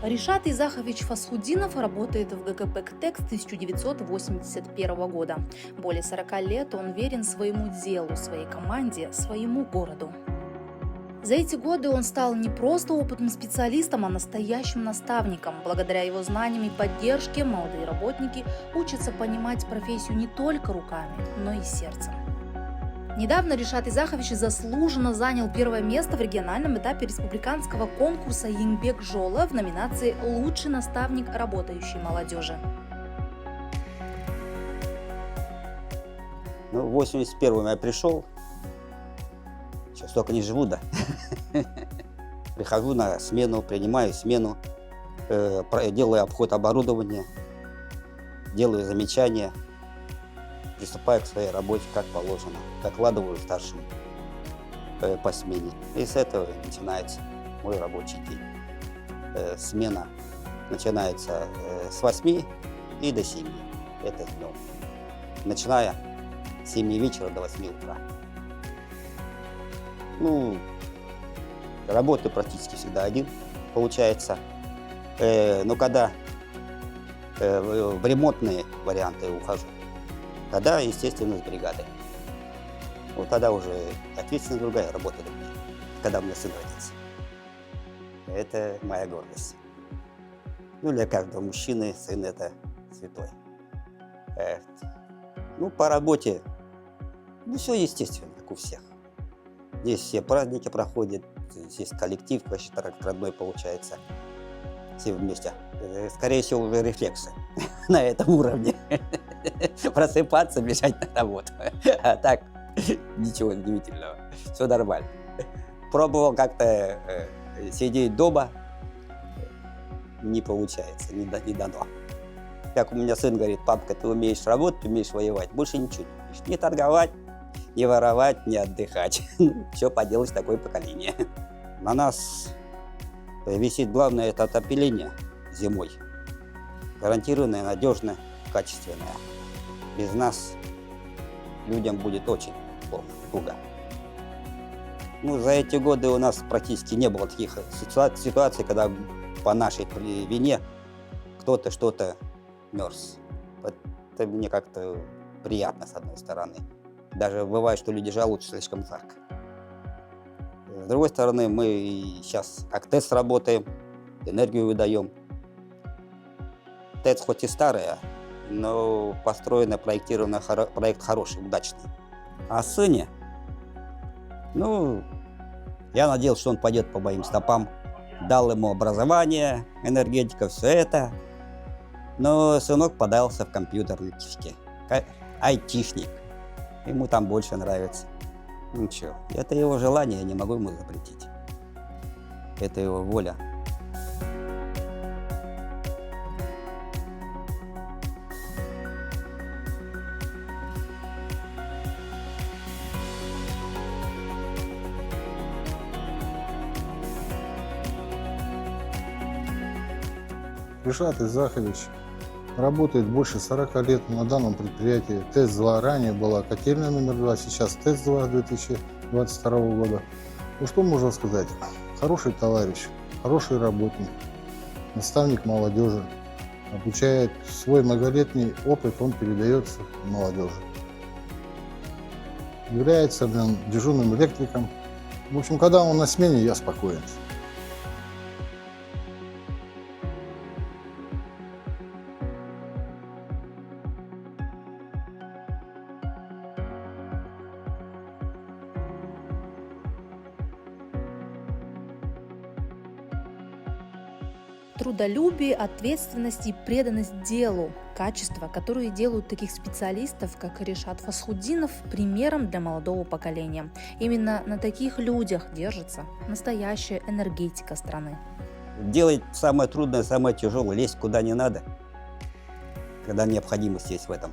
Ришат Изахович Фасхуддинов работает в ГКП «КТЭК» с 1981 года. Более 40 лет он верен своему делу, своей команде, своему городу. За эти годы он стал не просто опытным специалистом, а настоящим наставником. Благодаря его знаниям и поддержке молодые работники учатся понимать профессию не только руками, но и сердцем. Недавно Ришат Изахович заслуженно занял первое место в региональном этапе республиканского конкурса «Еңбек жолы» в номинации «Лучший наставник работающей молодежи». Ну, в 81-м я пришел, сейчас только не живу, да. Прихожу на смену, принимаю смену, делаю обход оборудования, делаю замечания, приступаю к своей работе как положено, докладываю старшим по смене. И с этого начинается мой рабочий день. Смена начинается с 8 и до 7, это днем, начиная с 7 вечера до 8 утра. Ну, работаю практически всегда один, получается. Но когда в ремонтные варианты ухожу, тогда, естественно, с бригадой. Вот тогда уже ответственность другая, работа другая, когда у меня сын родится. Это моя гордость. Ну, для каждого мужчины сын — это святой. Ну, по работе, ну, все естественно, как у всех. Здесь все праздники проходят, здесь коллектив, вообще так родной получается. Все вместе. Скорее всего, уже рефлексы на этом уровне. Просыпаться, бежать на работу. А так, ничего удивительного. Все нормально. Пробовал как-то сидеть дома. Не получается, не дано. Как у меня сын говорит: папка, ты умеешь работать, умеешь воевать. Больше ничего не умеешь. Не торговать, не воровать, не отдыхать. Все поделать, такое поколение. На нас висит главное — это отопление зимой. Гарантированное, надежное, качественное. Без нас людям будет очень плохо, туго. Ну, за эти годы у нас практически не было таких ситуаций, когда по нашей вине кто-то что-то мерз. Это мне как-то приятно, с одной стороны. Даже бывает, что люди жалуются, слишком жарко. С другой стороны, мы сейчас как ТЭЦ работаем, энергию выдаем. ТЭЦ хоть и старая, но построена, проектирована, проект хороший, удачный. А сыне, ну, я надеялся, что он пойдет по моим стопам. Дал ему образование, энергетика, все это. Но сынок подался в компьютерники, айтишник. Ему там больше нравится. Ничего, это его желание, я не могу ему запретить. Это его воля. Ришат Изахович работает больше 40 лет на данном предприятии. ТЭЦ-2 ранее была котельная номер 2, сейчас ТЭЦ-2 2022 года. Ну что можно сказать? Хороший товарищ, хороший работник, наставник молодежи. Обучает, свой многолетний опыт он передается молодежи. Является дежурным электриком. В общем, когда он на смене, я спокоен. Трудолюбие, ответственность и преданность делу – качества, которые делают таких специалистов, как Ришат Фасхуддинов, примером для молодого поколения. Именно на таких людях держится настоящая энергетика страны. Делать самое трудное, самое тяжелое, лезть куда не надо, когда необходимость есть в этом.